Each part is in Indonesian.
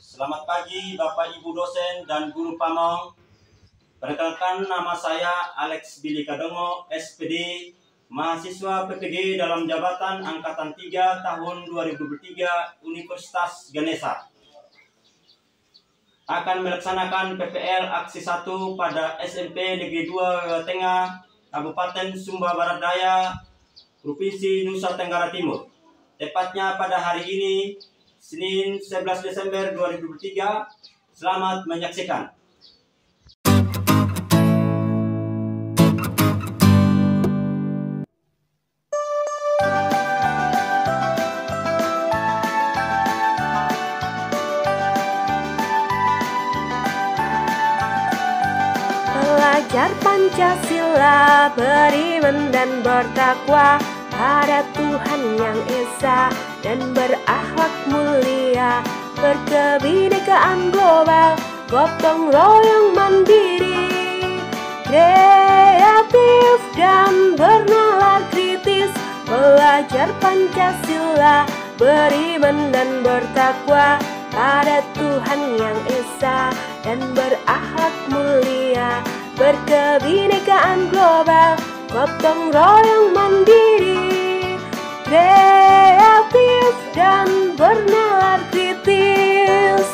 Selamat pagi Bapak Ibu dosen dan guru pamong. Perkenalkan, nama saya Alex Billy Kadongo, SPD, mahasiswa PPG dalam jabatan Angkatan 3 tahun 2023 Universitas Ganesha. Akan melaksanakan PPL Aksi 1 pada SMP Negeri 2 Tengah, Kabupaten Sumba Barat Daya, Provinsi Nusa Tenggara Timur. Tepatnya pada hari ini, Senin 11 Desember 2023. Selamat menyaksikan. Belajar Pancasila, beriman dan bertakwa pada Tuhan Yang Esa dan berakhlak mulia, berkebinekaan global, gotong royong mandiri, kreatif dan bernalar kritis. Belajar Pancasila, beriman dan bertakwa pada Tuhan Yang Esa dan berakhlak mulia, berkebinekaan global, gotong royong mandiri, kreatif dan bernalar kritis.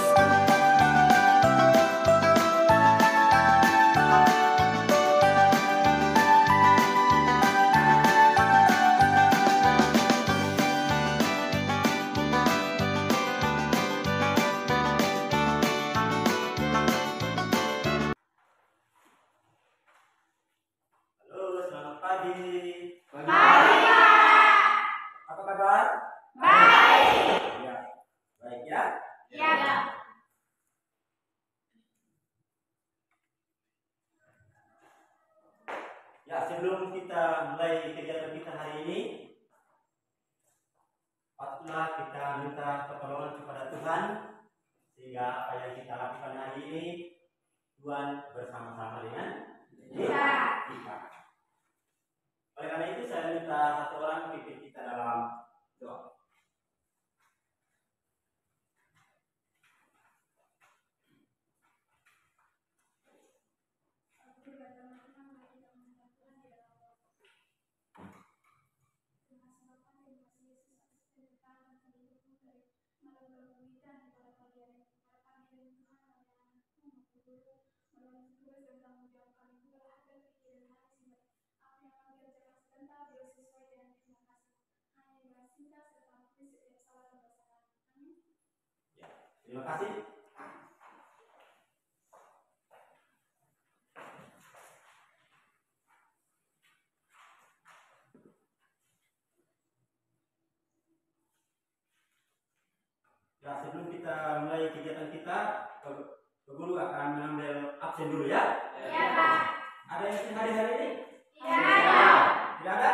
Selamat pagi. Pagi, Pak. Apa kabar? Baik. Ya, baik ya. Ya. Ya, sebelum kita mulai kegiatan kita hari ini, patutlah kita minta pertolongan kepada Tuhan sehingga apa yang kita lakukan hari ini Tuhan bersama-sama dengan kita. Oleh karena itu saya minta satu orang memimpin kita dalam doa. Ya, terima kasih. Ya, sebelum kita mulai kegiatan kita, guru akan mengambil absen dulu ya. Ya, Pak. Ada yang absen hari ini? Ya. Tidak ada?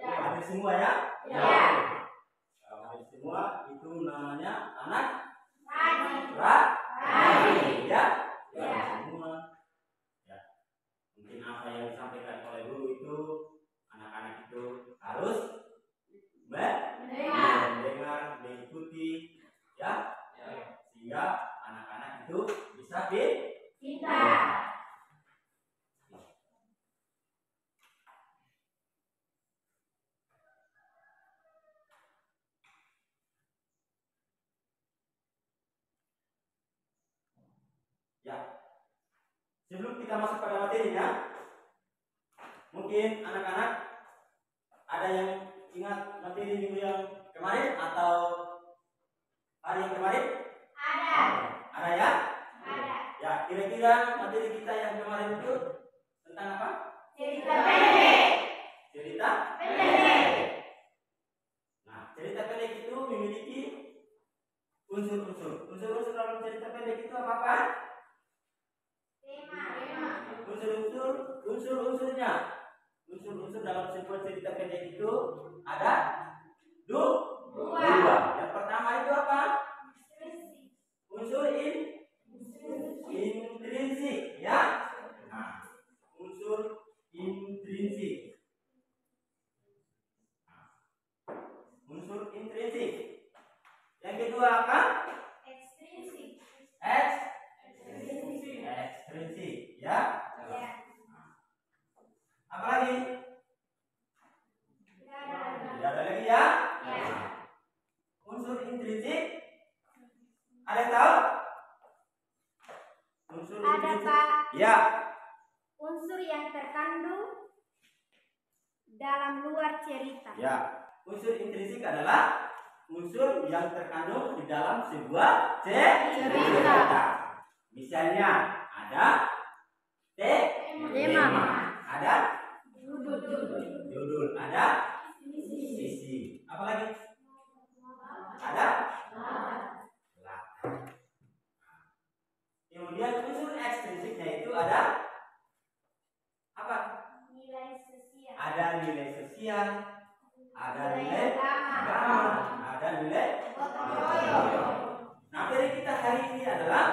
Ya. Hadir semua ya? Ya. Hadir semua, itu namanya anak Pagi. Pagi. Ya? Ya. Semua. Ya. Mungkin apa yang disampaikan oleh guru itu anak-anak itu harus mendengar, mengikuti, ya, sehingga anak-anak itu bisa Kita. Ya. Sebelum kita masuk pada materinya, mungkin anak-anak ada yang ingat materi minggu yang kemarin atau hari yang kemarin? Ada. Ada ya? Ada. Ya, kira-kira materi kita yang kemarin itu tentang apa? Cerita pendek. Cerita? Pendek. Nah, cerita pendek itu memiliki unsur-unsur. Unsur-unsur dalam cerita pendek itu apa-apa? Tema. Unsur-unsurnya. Unsur-unsur dalam sebuah cerita pendek itu ada dua. Yang pertama itu apa? Unsur intrinsik, ya. Nah, unsur intrinsik. Unsur intrinsik. Yang kedua apa? Ekstrinsik. cerita. Ya, unsur intrinsik adalah unsur yang terkandung di dalam sebuah cerita. Misalnya ada tema, ada judul, ada sisi. Apa lagi? Ada latar. Kemudian unsur ekstrinsiknya itu ada apa? Nilai sosial. Ada nilai sosial, ada nilai agama, ada nilai Gotong royong. Nah, materi kita hari ini adalah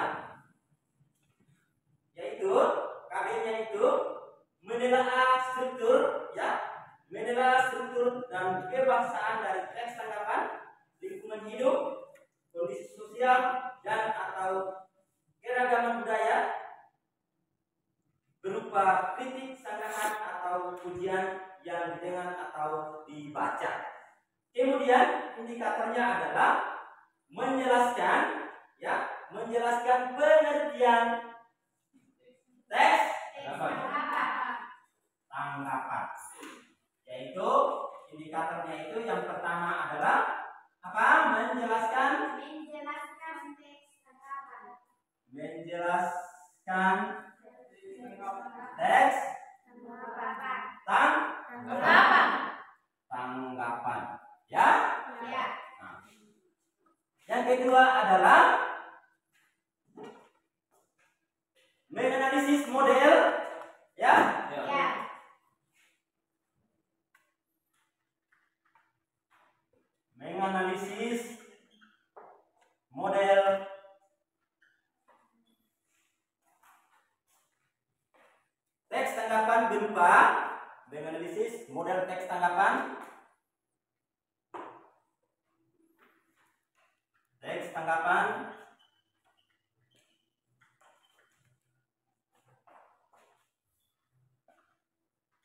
yaitu KB-nya itu menelaah struktur, ya, menelaah struktur dan kebangsaan dari teks tanggapan, lingkungan hidup, kondisi sosial dan atau keragaman budaya berupa kritik, sanggahan atau pujian yang didengar atau dibaca. Kemudian indikatornya adalah menjelaskan, ya, menjelaskan pengertian teks tanggapan. Yaitu indikatornya itu yang pertama adalah apa? Menjelaskan teks tanggapan. Menjelaskan teks tanggapan. Ya? Ya. Nah. Yang kedua adalah menganalisis model, ya? Ya. Menganalisis model teks tanggapan berupa menganalisis model teks tanggapan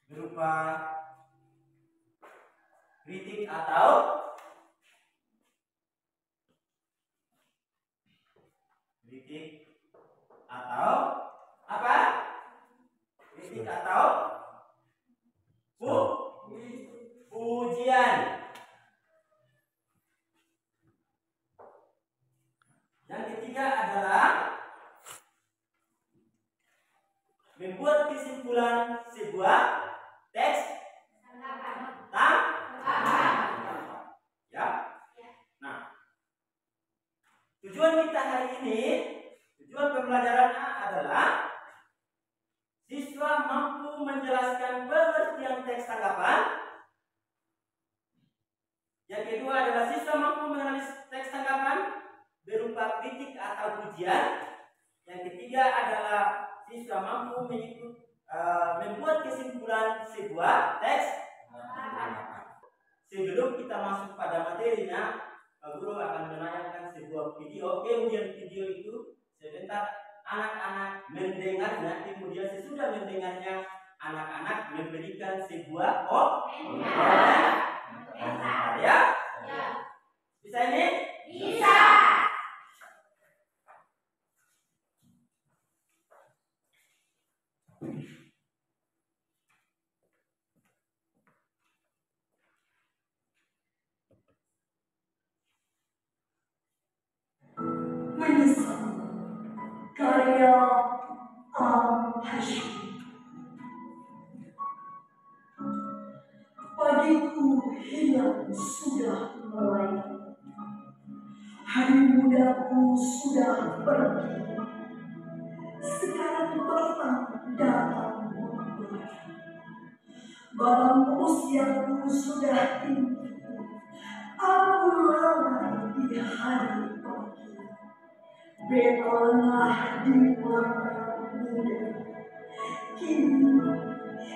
berupa kritik atau apa? Kritik atau pujian. Yang ketiga adalah membuat kesimpulan sebuah teks tanggapan. Ya. Nah, tujuan kita hari ini, tujuan pembelajaran adalah siswa mampu menjelaskan pengertian teks tanggapan. Yang kedua adalah siswa mampu menganalisis teks tanggapan berupa kritik atau pujian. Yang ketiga adalah siswa mampu membuat kesimpulan sebuah teks tanggapan. Sebelum kita masuk pada materinya, Pak Guru akan menayangkan sebuah video. Kemudian video itu sebentar anak-anak mendengarnya. Kemudian sesudah mendengarnya, anak-anak memberikan sebuah komentar, ya? Bisa ini? Bisa. Menyesal karya Al-Hashim. Pagiku hilang sudah mulai, hari mudaku sudah pergi, sekarang petang datang mulai. Balang usiaku sudah tinggi, aku lalai di hari pagi. Bekallah di mata muda, kini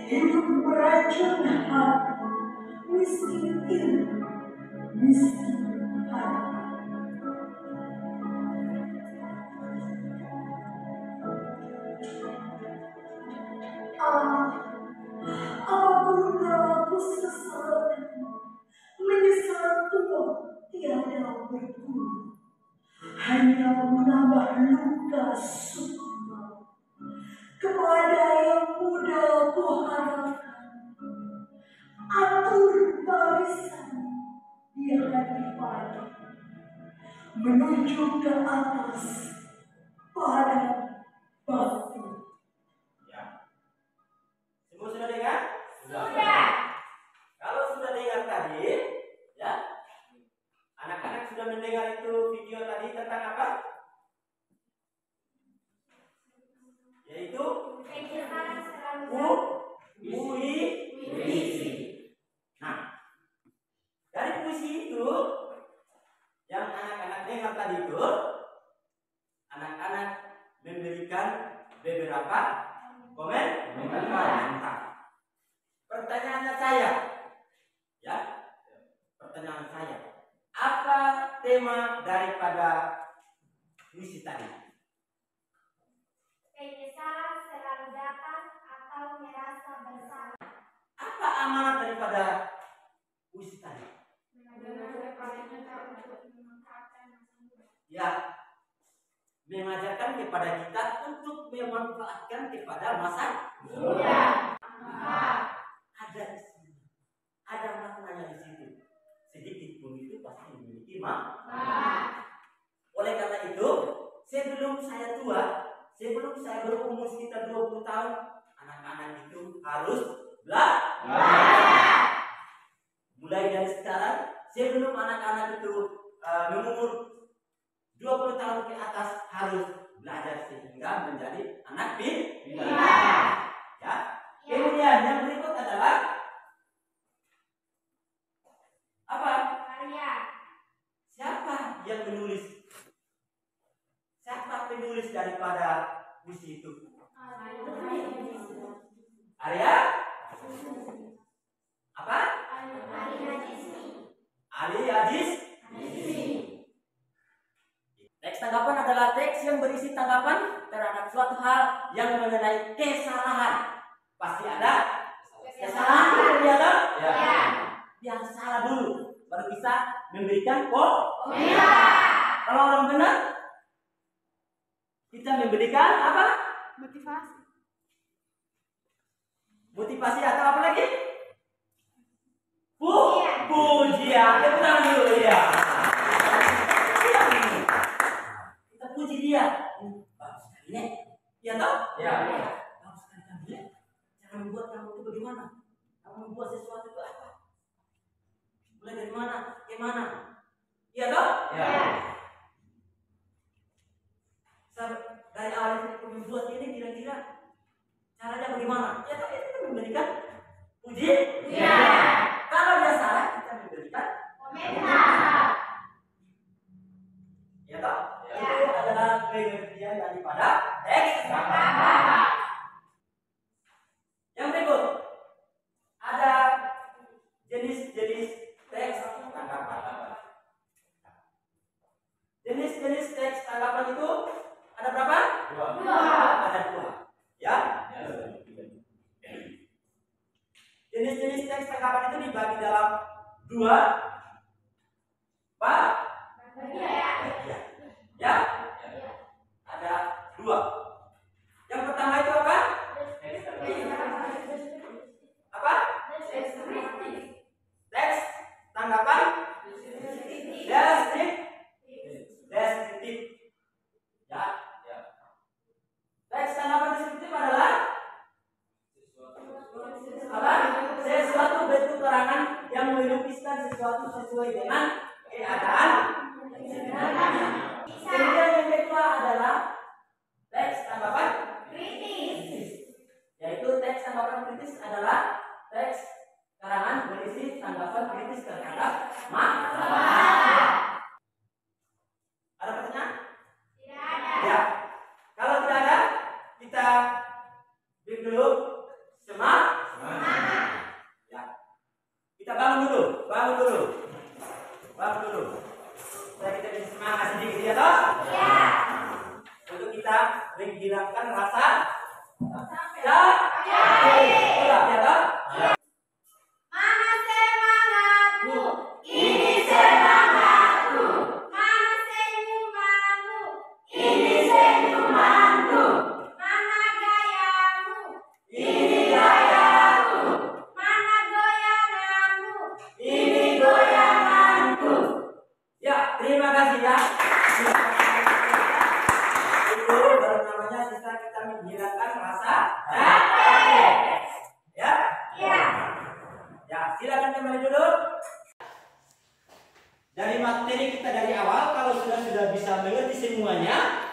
hidup meracun hati, miskin ilmu, miskin hati. Apapun aku sesalkan, menyesal tua tiada berguna, hanya menambah luka sukma. Kepada yang muda ku harapkan, atur menuju ke atas pada batu. Ya. Semua sudah dengar? Sudah. Kalau sudah dengar tadi, ya, anak-anak sudah mendengar itu video tadi tentang apa? Yaitu puisi. Nah, dari puisi itu yang anak-anak dengar tadi itu, anak-anak memberikan beberapa komentar. Pertanyaannya saya, apa tema daripada puisi tadi? Penyesalan selalu datang atau merasa bersalah. Apa amanat daripada puisi tadi? Ya, mengajarkan kepada kita untuk memanfaatkan kepada masa muda. Ada di sini, ada maknanya di situ. Sedikit pun itu pasti memiliki makna. Oleh karena itu, sebelum saya tua, sebelum saya berumur sekitar 20 tahun, anak-anak itu harus belajar. Mulai dari sekarang, sebelum anak-anak itu mengumur 20 tahun ke atas harus belajar sehingga menjadi anak pintar. Ya. Kemudian yang berikut adalah apa? Karya. Siapa yang menulis? Siapa penulis daripada puisi itu? Arya? Apa? Ali Aziz. Teks tanggapan adalah teks yang berisi tanggapan terhadap suatu hal yang mengenai kesalahan. Pasti ada kesalahan, ya toh? Ya. Yang salah dulu, baru bisa memberikan komentar. Kalau orang benar, kita memberikan apa? Motivasi atau apa lagi? Pujian. Tepuk tangan dulu ya. Kita puji dia. Bagus sekali nih. Iya toh? Ya. Bagus sekali kamu ya. Cara membuat kamu itu bagaimana? Kamu membuat sesuatu itu apa? Mulai dari mana? Ke mana? Iya toh? Ya. Dari awal kita membuat ini kira-kira caranya bagaimana? Ya tapi kita memberikan puji. Iya. Kalau dia salah kita memberikan Komentar. ya toh? Ya. Itu adalah pengertian daripada teks. Yang berikut ada jenis-jenis teks tanggapan. Jenis-jenis teks tanggapan itu ada berapa? Dua. Ada dua. Ya? Jenis-jenis teks tanggapan itu dibagi dalam dua bagian. Ya? Ada dua. Yang pertama itu apa? Apa? Teks tanggapan deskriptif. Ya. Teks tanggapan deskriptif adalah apa? Sesuatu bentuk keterangan yang melukiskan sesuatu sesuai dengan keadaan. Kemudian yang kedua adalah teks tanggapan kritis. Yaitu teks tanggapan kritis adalah teks karangan berisi tanggapan kritis terhadap masalah. Ada pertanyaan? Tidak ada. Ya. Kalau tidak ada, kita break dulu. Semangat. Ya. Kita bangun dulu. Supaya kita bisa semangat sedikit ya toh? Ya. Untuk kita menghilangkan rasa capek. Ya toh? Mana semangatmu? Ini semangatku. Mana senyumanmu? Ini senyumanku. Mana gayamu? Ini gayaku. Mana goyanganmu? Ini goyanganku. Ya, terima kasih ya. dari materi kita dari awal, kalau sudah bisa mengerti semuanya,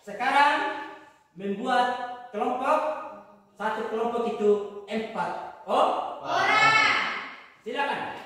sekarang membuat kelompok. Satu kelompok itu 4 orang. Silakan.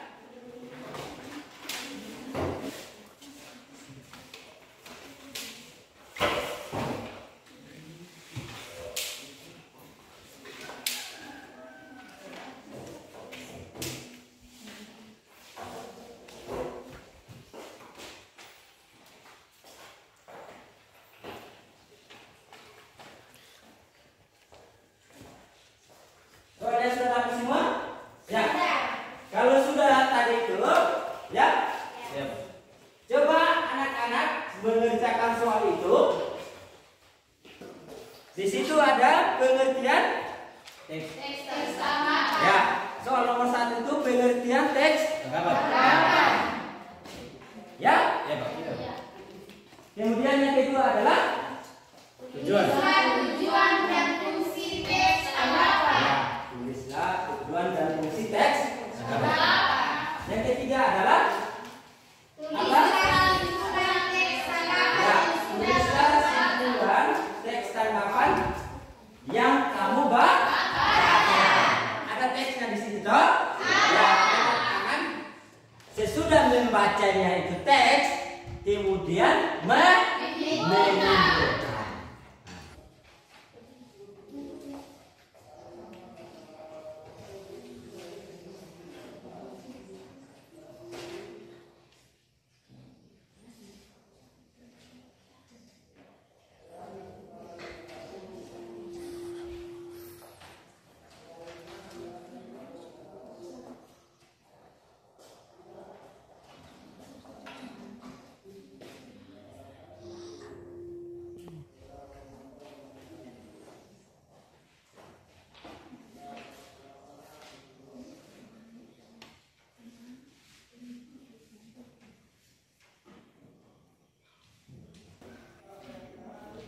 Kalian sudah dapat semua? Ya. Kalau sudah tadi itu, ya. Coba anak-anak mengerjakan soal itu. Di situ ada pengertian teks. Ya. Soal nomor 1 itu pengertian teks. Ya. Kemudian yang kedua adalah tujuan dan fungsi teks. Tulislah tujuan dan fungsi teks. Yang ketiga adalah tulislah simpulan teks tanggapan yang kamu baca. Ada teksnya di situ toh? Ya, katakan sesudah membacanya itu teks, kemudian menyimpulkan.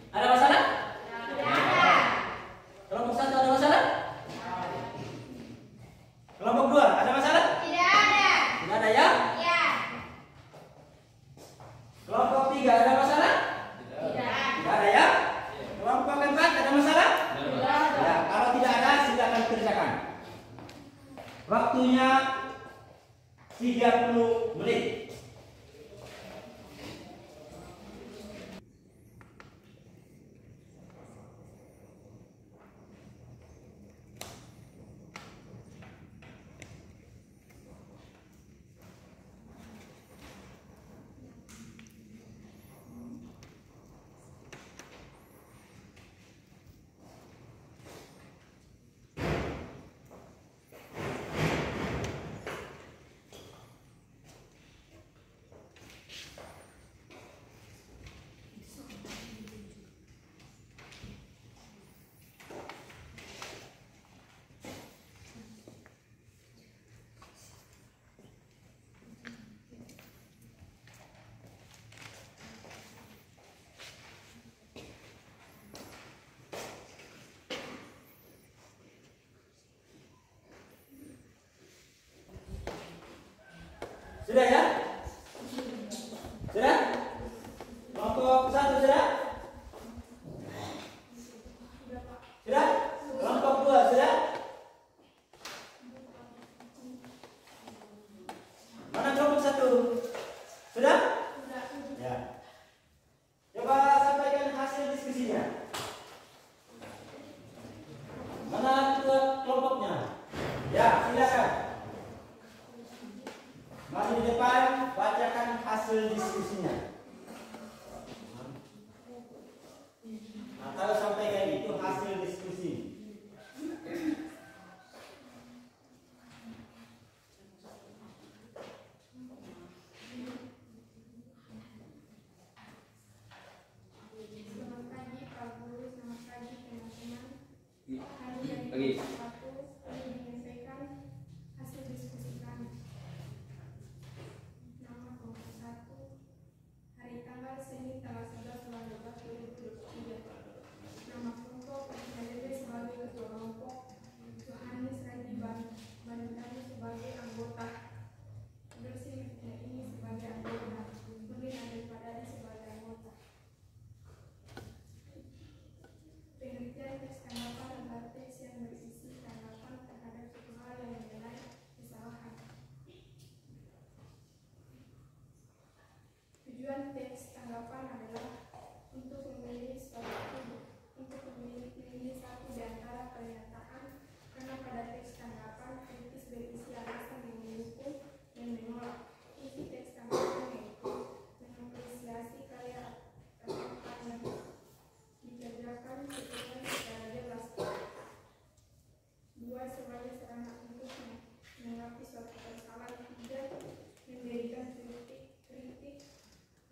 Ada masalah? Tidak ada. Kelompok 1 ada masalah? Kelompok 2 ada masalah? Tidak ada. Tidak ada ya? Ya. Kelompok 3 ada masalah? Tidak. Tidak ada ya? Kelompok 4 ada masalah? Tidak ada. Ya, kalau tidak ada silakan kerjakan. Waktunya 30 menit. Sudah ya? Sudah? Kelompok 1 sudah? Sudah? Kelompok 2 sudah? Mana kelompok 1? Sudah? Ya. Coba sampaikan hasil diskusinya. Mana ketua kelompoknya? Ya, silakan. Mari di depan, bacakan hasil diskusinya. Atau sampaikan itu hasil diskusi. Selamat pagi Pak Guru, selamat pagi teman-teman. Kami dari Pagi. kelompok 1 ingin menyampaikan hasil diskusi kami. Nama kelompok 1 Tujuan teks tanggapan adalah untuk memilih satu di antara pernyataan, karena pada teks tanggapan kritis berisi alasan yang mendukung dan menolak. Isi teks tanggapan yaitu mengapresiasi karya rekan yang dikerjakan secara jelas. 2. Sebagai sarana untuk menanggapi suatu persoalan. 3. Memberikan kritik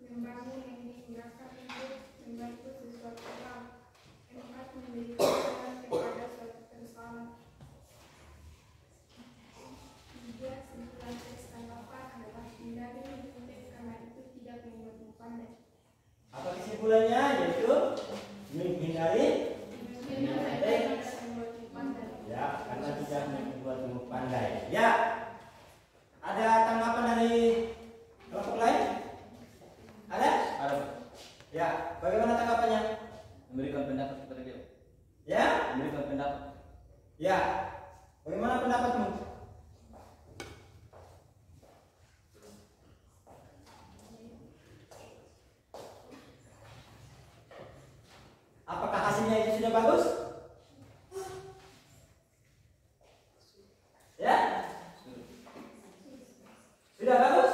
membangun yang digunakan untuk membantu sesuatu hal. 4. Memberikan saran kepada suatu persoalan. 3. Kesimpulan teks tanggapan adalah hindari mengutip karena itu tidak membuatmu pandai. Apa kesimpulannya? Yaitu menghindari ya, karena tidak membuatmu pandai. Ya, ada tanggapan dari kelompok lain? Ada? Ada. Ya, bagaimana tanggapannya? Memberikan pendapat kepada dia. Ya? Memberikan pendapat. Ya, bagaimana pendapatmu? Apakah hasilnya itu sudah bagus? Ya? Sudah bagus?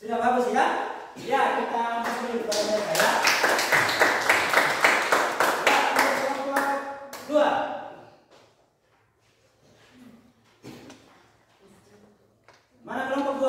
Sudah bagus ya? Ya, kita masuk dulu kepada mereka ya. Ya, kelompok 2. Mana kelompok 2?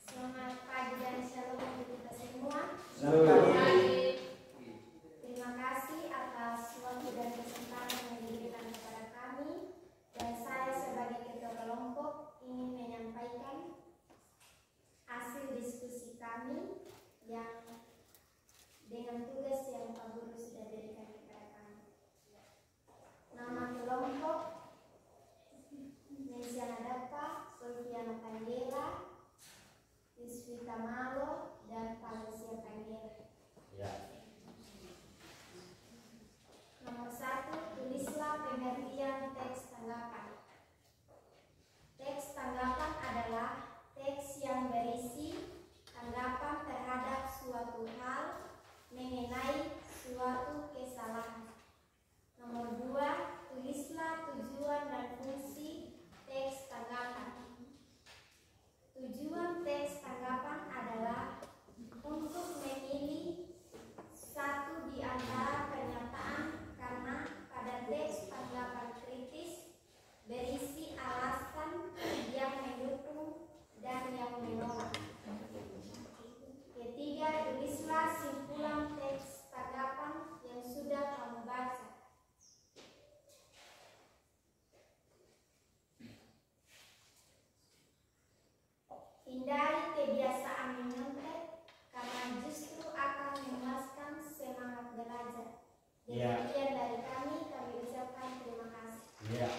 Selamat pagi dan shalom untuk kita semua. Selamat pagi. Terima kasih atas waktu dan kesempatan yang diberikan kepada kami, dan saya sebagai ketua kelompok ingin menyampaikan hasil diskusi kami yang dengan tugas yang Pak Guru sudah berikan kepada kami. Nama kelompok Mesiana Dapa, Solviana Tanggela, Yuswita Malo, dan Valencia Tanggela. Ya. Nomor 1, tulislah pengertian teks tanggapan. Teks tanggapan adalah teks yang berisi tanggapan terhadap suatu hal mengenai suatu kesalahan. Nomor 2, tulislah tujuan dan fungsi teks tanggapan. Tujuan teks tanggapan adalah untuk memilih satu di antara pernyataan, karena pada teks tanggapan kritis berisi alasan yang mendukung dan yang menolak. Ketiga, tulislah simpulan teks tanggapan yang sudah kamu baca. Hindari kebiasaan menyontek, karena justru akan memuaskan semangat belajar. Ya. Demikian dari kami ucapkan terima kasih. Ya.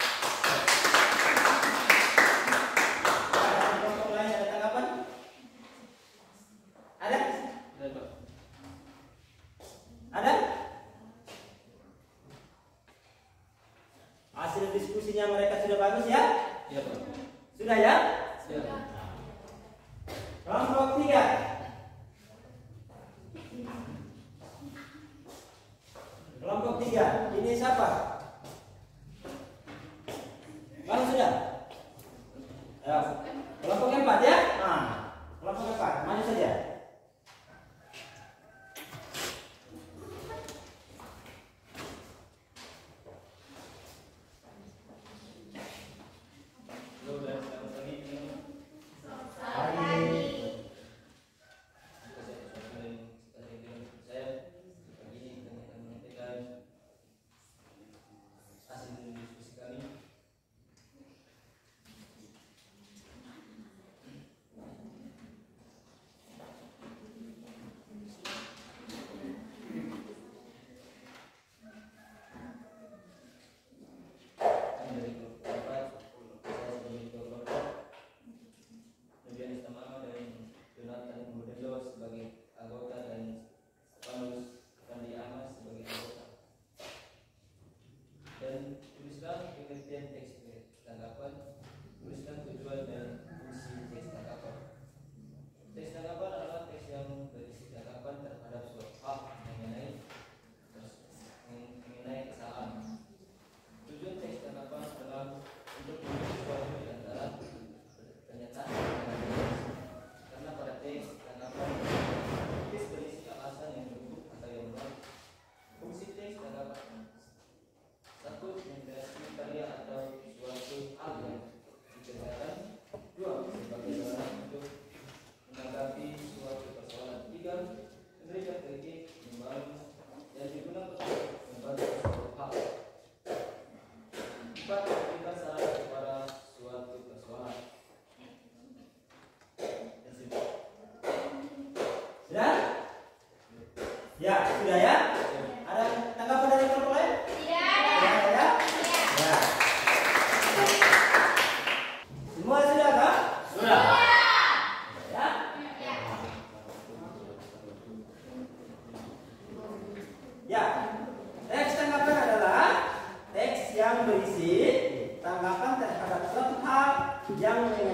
Ada kelompok lain ada tanggapan? Ada? Ada, Pak. Ada? Hasil diskusinya mereka sudah bagus ya? Iya, Pak. Sudah ya? Iya. Kelompok 3. Kelompok 3. Ini siapa? Baru sudah? Ya. Kelompok 4 ya? Nah, kelompok 4. Maju saja. Halo, dan selamat pagi, teman-teman. Selamat pagi. Saya pagi ini kami akan menyampaikan hasil diskusi kami.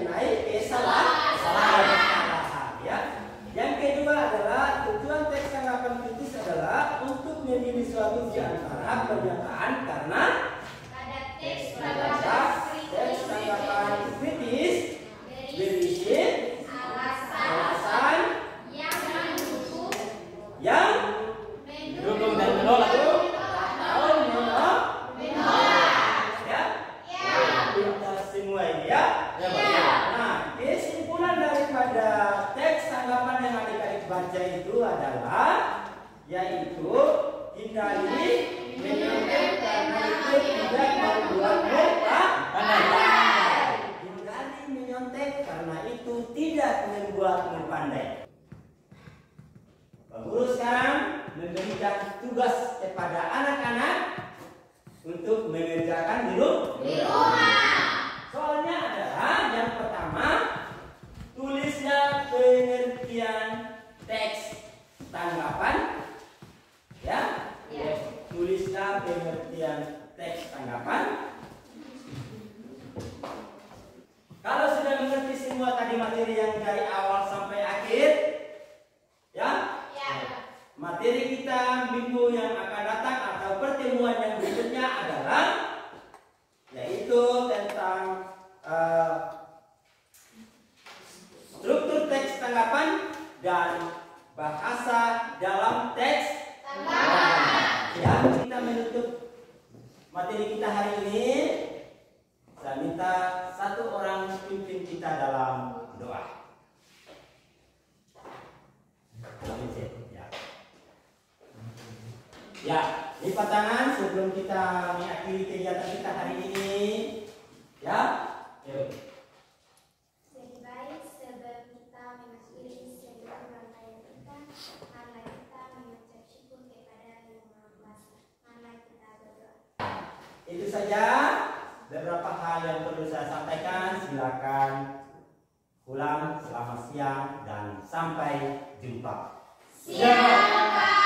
mengenai kesalahan. Ya. Yang kedua adalah tujuan teks tanggapan kritis adalah untuk menjadi suatu di antara pernyataan karena Pada teks teks tanggapan kritis berisi alasan yang mendukung yang mendukung dan menolak atau menolak. Ya. Kita semua ini ya. Nah, kesimpulan daripada teks tanggapan yang adik-adik baca itu adalah yaitu hindari menyontek karena itu tidak membuatmu pandai. Hindari menyontek karena itu tidak membuatmu pandai. Pak Guru sekarang memberikan tugas kepada anak-anak untuk mengerjakan di rumah. Soalnya adalah yang pertama, tulislah pengertian teks tanggapan. Ya. Tulislah pengertian teks tanggapan. Kalau sudah mengerti semua tadi materi yang dari awal sampai akhir, ya. Materi kita minggu yang akan datang atau pertemuan yang berikutnya adalah yaitu tentang struktur teks tanggapan dan bahasa dalam teks tanggapan. Ya, kita menutup materi kita hari ini. Saya minta satu orang pimpin kita dalam doa. Ya, lipat tangan sebelum kita mengakhiri kegiatan kita hari ini. Ya, yuk. Jadi baik sebelum kita mengakhiri seluruh rangkaian kita, marilah kita mengucap syukur kepada Yang Maha Kuasa. Marilah kita berdoa. Itu saja beberapa hal yang perlu saya sampaikan. Silakan ulang. Selamat siang dan sampai jumpa. Siang, Pak.